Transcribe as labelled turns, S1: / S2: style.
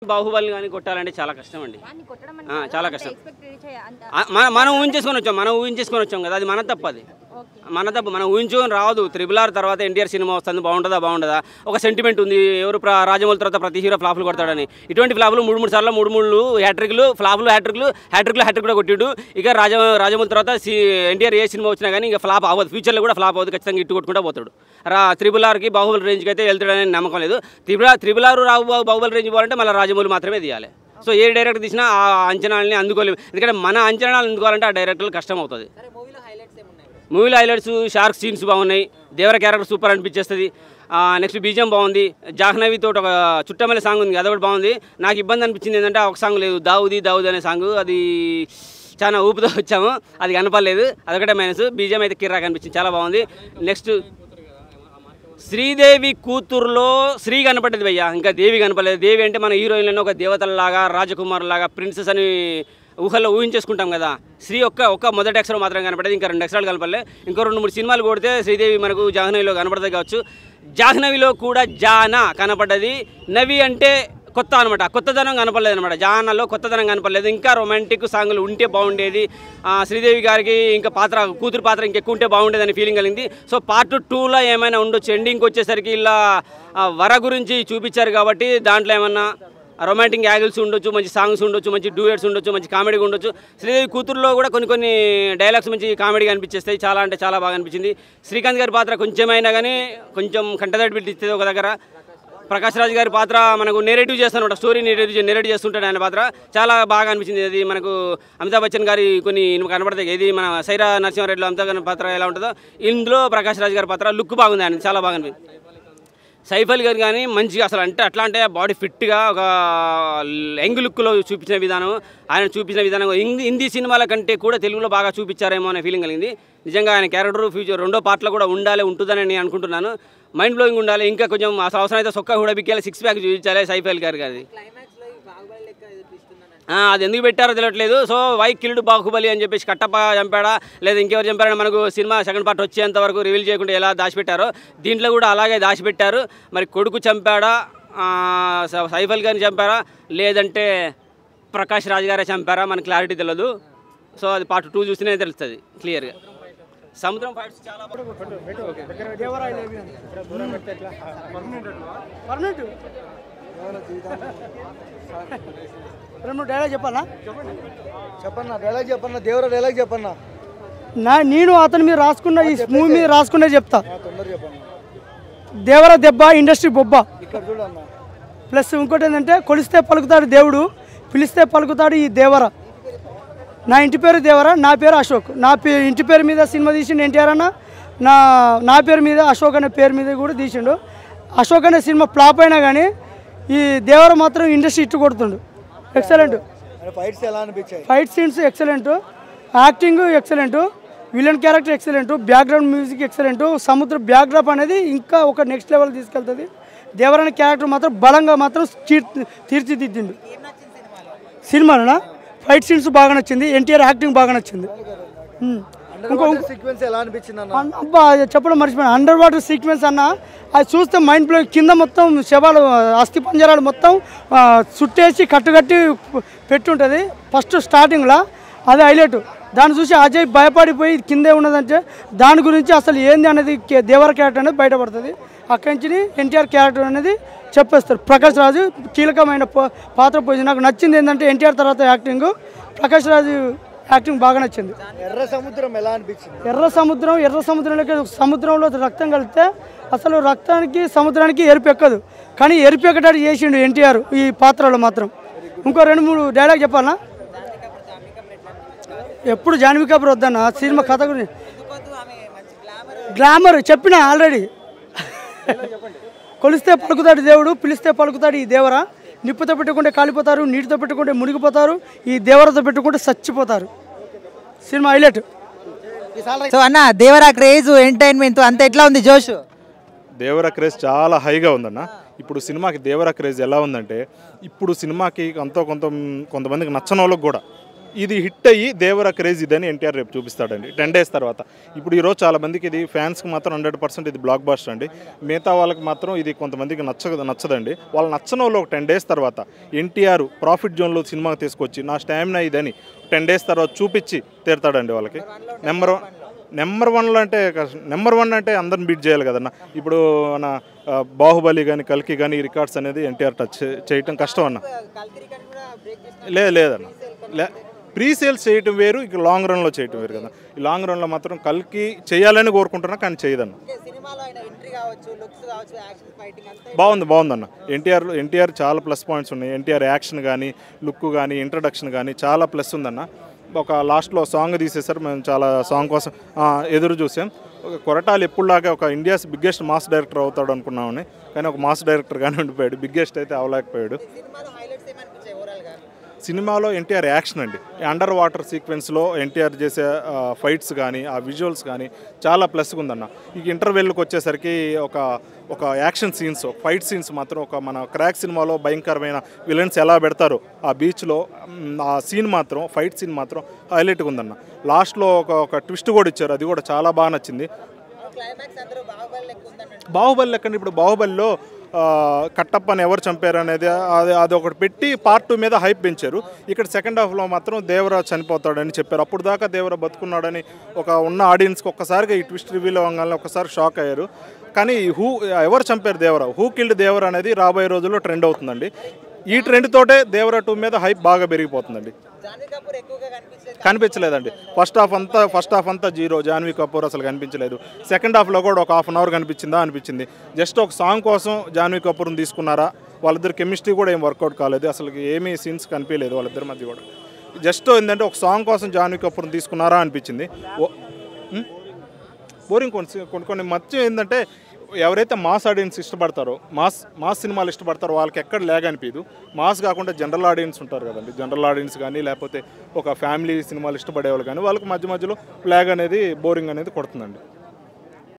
S1: బాహుబలి కానీ కొట్టాలంటే చాలా కష్టం అండి. చాలా కష్టం. మనం ఊహించేసుకొని వచ్చాం కదా, అది మన తప్పది. మనం ఊహించుకొని రావద్దు. RRR తర్వాత ఎన్టీఆర్ సినిమా వస్తుంది, బాగుంటుందా ఒక సెంటిమెంట్ ఉంది. ఎవరు రాజమౌళి తర్వాత ప్రతి హీరో ఫ్లాప్లు కొడతాడని. ఇటువంటి ఫ్లాప్లు మూడు సార్లు హ్యాట్రిక్లు కూడా కొట్టిడు. ఇక రాజమౌళి తర్వాత ఎన్టీఆర్ ఏ సినిమా వచ్చినా కానీ ఇంకా ఫ్లాప్ అవ్వదు, ఫ్యూచర్లో కూడా ఫ్లాప్ అవ్వదు, ఖచ్చితంగా ఇట్టు కొట్టుకుంటూ పోతాడు. RRRకి బాహుబలి రేంజ్కి అయితే వెళ్తాడని నమ్మకం లేదు. RRR బాహుబలి రేంజ్ పోవాలంటే మళ్ళీ రాజమౌళి మాత్రమే తీయాలి. సో ఏ డైరెక్టర్ తీసినా ఆ అంచనాలని అందుకోలేము. ఎందుకంటే మన అంచనాలు అందుకోవాలంటే ఆ డైరెక్టర్లు కష్టం అవుతుంది. మూవీలో హైలైట్స్ షార్క్ సీన్స్ బాగున్నాయి, దేవర క్యారెక్టర్ సూపర్ అనిపించేస్తుంది. నెక్స్ట్ బీజిఎం బాగుంది. జాహ్నవితో ఒక చుట్టమల్లె సాంగ్ ఉంది, అదొకటి బాగుంది. నాకు ఇబ్బంది అనిపించింది ఏంటంటే ఒక సాంగ్ లేదు, దావుది అనే సాంగ్, అది చాలా ఊపుతో వచ్చాము, అది కనపడలేదు, అదొకటే మైనస్. బీజిఎం అయితే కిర్రాక్ అనిపించింది, చాలా బాగుంది. నెక్స్ట్ శ్రీదేవి కూతురులో శ్రీ కనపడ్డది భయ్య, ఇంకా దేవి కనపడలేదు. దేవి అంటే మన హీరోయిన్లను ఒక దేవతలలాగా, రాజకుమారులాగా, ప్రిన్సెస్ అని ఊహల్లో ఊహించేసుకుంటాం కదా. శ్రీ ఒక్క మొదటి అక్షరం మాత్రం కనపడేది, ఇంకా 2 అక్షరాలు కనపడలే. ఇంకో 2-3 సినిమాలు కొడితే శ్రీదేవి మనకు జాహ్నవిలో కనపడదు కావచ్చు. జాహ్నవిలో కూడా జానా కనపడ్డది. నవి అంటే కొత్త అనమాట, కొత్తదనం కనపడలేదు అనమాట. జానాలో కొత్తదనం కనపడలేదు. ఇంకా రొమాంటిక్ సాంగ్లు ఉంటే బాగుండేది. శ్రీదేవి గారికి ఇంకా కూతురు పాత్ర ఇంకెక్కువ ఉంటే బాగుండేదని ఫీలింగ్ కలిగింది. సో పార్ట్ 2లో ఏమైనా ఉండొచ్చు. ఎండింగ్కి వచ్చేసరికి ఇలా వర గురించి చూపించారు కాబట్టి దాంట్లో ఏమన్నా రొమాంటిక్ యాంగిల్స్ ఉండొచ్చు, మంచి సాంగ్స్ ఉండొచ్చు, మంచి డ్యూయట్స్ ఉండొచ్చు, మంచి కామెడీ ఉండొచ్చు. శ్రీదేవి కూతురులో కూడా కొన్ని డైలాగ్స్ మంచి కామెడీగా అనిపించేస్తాయి. చాలా అంటే చాలా బాగా అనిపించింది. శ్రీకాంత్ గారి పాత్ర కొంచెమైనా కానీ కొంచెం కంటదడి పెట్టిస్తుంది ఒక దగ్గర. ప్రకాష్ రాజ్ గారి పాత్ర మనకు నేరేటివ్ చేస్తాను, స్టోరీ నేరేటివ్ చేస్తుంటాడు ఆయన పాత్ర, చాలా బాగా అనిపించింది. అది మనకు అమితాబ్ బచ్చన్ గారి కొన్ని కనబడతాయి. ఇది మన సైరా నరసింహారెడ్డిలో అమితాబ్ గారి పాత్ర ఎలా ఉంటుందో ఇందులో ప్రకాష్ రాజ్ గారి పాత్ర లుక్ బాగుంది, ఆయన చాలా బాగా అనిపించింది. సైఫ్ అలీ గారు కానీ మంచిగా అసలు అట్లా అంటే బాడీ ఫిట్గా ఒక యంగ్ లుక్లో చూపించిన విధానం, ఆయన చూపించిన విధానం హిందీ సినిమాల కంటే కూడా తెలుగులో బాగా చూపించారేమో అనే ఫీలింగ్ కలిగింది. నిజంగా ఆయన క్యారెక్టర్ ఫ్యూచర్ 2వ పార్ట్లో కూడా ఉంటుందని నేను అనుకుంటున్నాను. మైండ్ బ్లోయింగ్ ఉండాలి. ఇంకా కొంచెం అవసరం అయితే సొక్క కూడా బిక్కాలి, 6 ప్యాక్ చూపించాలి సైఫ్ అలీ గారు. అది ఎందుకు పెట్టారో తెలియట్లేదు. సో వై కిల్డ్ బాహుబలి అని చెప్పేసి కట్టప్ప చంపాడా లేదా ఇంకెవరు చంపారని మనకు సినిమా సెకండ్ పార్ట్ వచ్చేంత వరకు రివీల్ చేయకుండా ఎలా దాచిపెట్టారో దీంట్లో కూడా అలాగే దాచిపెట్టారు. మరి కొడుకు చంపాడా, సైఫ్ అలీ గారిని చంపారా, లేదంటే ప్రకాష్ రాజ్ గారే చంపారా, మనకు క్లారిటీ తెలియదు. సో అది పార్ట్ 2 చూస్తేనే తెలుస్తుంది క్లియర్గా. సముద్రం ఫైట్స్ చాలా
S2: డైలాగ్ చెప్పన్నా దేవరా డైలాగ్ చెప్పన్నా. నేను అతని మీద రాసుకున్న ఈ మూవీ మీద రాసుకునే చెప్తా. దేవర దెబ్బ ఇండస్ట్రీ బొబ్బ. ప్లస్ ఇంకోటి ఏంటంటే కొలిస్తే పలుకుతాడు దేవుడు, పిలిస్తే పలుకుతాడు ఈ దేవర. నా ఇంటి పేరు దేవర, నా పేరు అశోక్. ఇంటి పేరు మీద సినిమా తీసిండు ఎన్టీఆర్ అన్న, నా పేరు మీద అశోక్ అనే పేరు మీద కూడా తీసిండు. అశోక్ అనే సినిమా ఫ్లాప్ అయినా కానీ ఈ దేవర మాత్రం ఇండస్ట్రీ ఇట్టు కొడుతుండు. Excellent fight scenes, excellent acting, excellent villain character, excellent background music, excellent సముద్ర బ్యాక్డ్రాప్ అనేది ఇంకా ఒక నెక్స్ట్ లెవెల్ తీసుకెళ్తుంది. దేవర అనే క్యారెక్టర్ మాత్రం బలంగా మాత్రం తీర్చిదిద్దిండు. సినిమాలోనా ఫైట్ సీన్స్ బాగా నచ్చింది, ఎన్టీఆర్ యాక్టింగ్ బాగా నచ్చింది.
S3: సీక్వెన్స్ ఎలా అనిపించింది
S2: అబ్బా చెప్పడం మర్చిపోయాను. అండర్ వాటర్ సీక్వెన్స్ అన్న, అది చూస్తే మైండ్ బ్లో. కింద మొత్తం శవాలు, అస్థి పంజరాలు మొత్తం చుట్టేసి కట్టుకట్టి పెట్టుంటుంది ఫస్ట్ స్టార్టింగ్లో, అది హైలైట్. దాన్ని చూసి అజయ్ భయపడిపోయి కిందే ఉన్నదంటే దాని గురించి అసలు ఏంది అనేది దేవర క్యారెక్టర్ అనేది బయటపడుతుంది. అక్కడి నుంచి ఎన్టీఆర్ క్యారెక్టర్ అనేది చెప్పేస్తారు. ప్రకాష్ రాజు కీలకమైన పాత్ర పోయింది. నాకు నచ్చింది ఏంటంటే ఎన్టీఆర్ తర్వాత యాక్టింగ్, ప్రకాష్ రాజు యాక్టింగ్ బాగా నచ్చింది.
S3: ఎర్ర సముద్రం ఎలా అనిపించింది?
S2: ఎర్ర సముద్రంలోకి సముద్రంలో రక్తం కలిపితే అసలు రక్తానికి సముద్రానికి ఎరుపు ఎక్కదు, కానీ ఎరుపు ఎక్కటాడు చేసిండు ఎన్టీఆర్ ఈ పాత్రలో మాత్రం. ఇంకో 2-3 డైలాగ్ చెప్పాలనా? ఎప్పుడు జాన్వీ కపూర్ వద్దన్న సినిమా కథ గురించి. గ్లామర్ చెప్పిన ఆల్రెడీ. కొలిస్తే పలుకుతాడు దేవుడు, పిలిస్తే పలుకుతాడు ఈ దేవర. నిప్పుతో పెట్టుకుంటే కాలిపోతారు, నీటితో పెట్టుకుంటే మునిగిపోతారు, ఈ దేవరతో పెట్టుకుంటే చచ్చిపోతారు. Cinema highlight.
S4: సో అన్న దేవరా క్రేజ్, ఎంటర్టైన్మెంట్ అంత ఎట్లా ఉంది జోష్?
S5: దేవరా క్రేజ్ చాలా హైగా ఉందన్న. ఇప్పుడు సినిమాకి దేవరా క్రేజ్ ఎలా ఉందంటే, ఇప్పుడు సినిమాకి కొంతమందికి నచ్చని వాళ్ళకి కూడా ఇది హిట్ అయ్యి దేవర క్రేజ్ ఇదని ఎన్టీఆర్ రేపు చూపిస్తాడండి 10 days తర్వాత. ఇప్పుడు ఈరోజు చాలా మందికి ఇది ఫ్యాన్స్కి మాత్రం 100% ఇది బ్లాక్ బస్టర్ అండి. మిగతా వాళ్ళకి మాత్రం ఇది కొంతమందికి నచ్చదండి. వాళ్ళు నచ్చని వాళ్ళు ఒక 10 days తర్వాత ఎన్టీఆర్ ప్రాఫిట్ జోన్లో సినిమాకి తీసుకొచ్చి నా స్టామినా ఇదని 10 days తర్వాత చూపించి తీరుతాడండి వాళ్ళకి. నెంబర్ వన్ అంటే అందరిని బీట్ చేయాలి కదన్న. ఇప్పుడు మన బాహుబలి కానీ కల్కి కానీ ఈ రికార్డ్స్ అనేది ఎన్టీఆర్ టచ్ చేయటం కష్టం అన్న. లేదన్న ప్రీ సేల్స్ చేయటం వేరు, ఇక లాంగ్ రన్లో చేయటం వేరు కదా. ఈ లాంగ్ రన్లో మాత్రం కల్కి చేయాలని కోరుకుంటున్నా కానీ చేయదన్న. బాగుందన్న. ఎన్టీఆర్ చాలా ప్లస్ పాయింట్స్ ఉన్నాయి. ఎన్టీఆర్ యాక్షన్ కానీ లుక్ కానీ ఇంట్రడక్షన్ కానీ చాలా ప్లస్ ఉందన్న. ఒక లాస్ట్లో సాంగ్ తీసేసారు, మేము చాలా సాంగ్ కోసం ఎదురు చూసాం. ఒక కొరటాలు ఎప్పుడులాగా ఒక ఇండియాస్ బిగ్గెస్ట్ మాస్ డైరెక్టర్ అవుతాడు అనుకున్నామని, కానీ ఒక మాస్ డైరెక్టర్ కానీ ఉండిపోయాడు, బిగ్గెస్ట్ అయితే అవలేకపోయాడు. సినిమాలో ఎన్టీఆర్ యాక్షన్ అండి, అండర్ వాటర్ సీక్వెన్స్లో ఎన్టీఆర్ చేసే ఫైట్స్ కానీ ఆ విజువల్స్ కానీ చాలా ప్లస్గా ఉందన్న. ఇక ఇంటర్వెల్కి వచ్చేసరికి ఒక యాక్షన్ సీన్స్, ఫైట్ సీన్స్ మాత్రం ఒక మన క్రాక్ సినిమాలో భయంకరమైన విలన్స్ ఎలా పెడతారో ఆ బీచ్లో ఆ సీన్ మాత్రం, ఫైట్ సీన్ మాత్రం హైలైట్గా ఉందన్న. లాస్ట్లో ఒక ట్విస్ట్ కూడా ఇచ్చారు, అది కూడా చాలా బాగా నచ్చింది. బాహుబలి లెక్కన ఇప్పుడు బాహుబలిలో కట్టప్పని ఎవరు చంపారు అనేది అది ఒకటి పెట్టి పార్ట్ 2 మీద హైప్ పెంచారు. ఇక్కడ సెకండ్ హాఫ్లో మాత్రం దేవర చనిపోతాడని చెప్పారు. అప్పుడు దాకా దేవర బతుకున్నాడని ఉన్న ఆడియన్స్కి ఒక్కసారిగా ఈ ట్విస్ట్ రివీల్ అవ్వగానే ఒక్కసారి షాక్ అయ్యారు. కానీ ఎవరు చంపారు దేవర, హూ కిల్డ్ దేవర అనేది రాబోయే రోజుల్లో ట్రెండ్ అవుతుందండి. ఈ ట్రెండ్ తోటే దేవర 2 మీద హైప్ బాగా పెరిగిపోతుందండి. కనిపించలేదండి. ఫస్ట్ హాఫ్ అంతా జీరో. జాన్వీ కపూర్ అసలు కనిపించలేదు. సెకండ్ హాఫ్లో కూడా ఒక హాఫ్ అన్ అవర్ అనిపించింది. జస్ట్ ఒక సాంగ్ కోసం జాన్వీ కపూర్ని తీసుకున్నారా, వాళ్ళిద్దరు కెమిస్ట్రీ కూడా ఏం వర్కౌట్ కాలేదు, అసలు ఏమీ సీన్స్ కనిపించలేదు వాళ్ళిద్దరి మధ్య కూడా. జస్ట్ ఏంటంటే ఒక సాంగ్ కోసం జాన్వీ కపూర్ని తీసుకున్నారా అనిపించింది. బోరింగ్ కొన్ని మధ్య ఏంటంటే ఎవరైతే మాస్ ఆడియన్స్ ఇష్టపడతారో, మాస్ సినిమాలు ఇష్టపడతారో వాళ్ళకి ఎక్కడ ల్యాగ్ అనిపించదు. మాస్ కాకుండా జనరల్ ఆడియన్స్ ఉంటారు కదండి, జనరల్ ఆడియన్స్ కానీ లేకపోతే ఒక ఫ్యామిలీ సినిమాలు ఇష్టపడే వాళ్ళు కానీ వాళ్ళకి మధ్యలో ల్యాగ్ అనేది, బోరింగ్ అనేది కొడుతుందండి.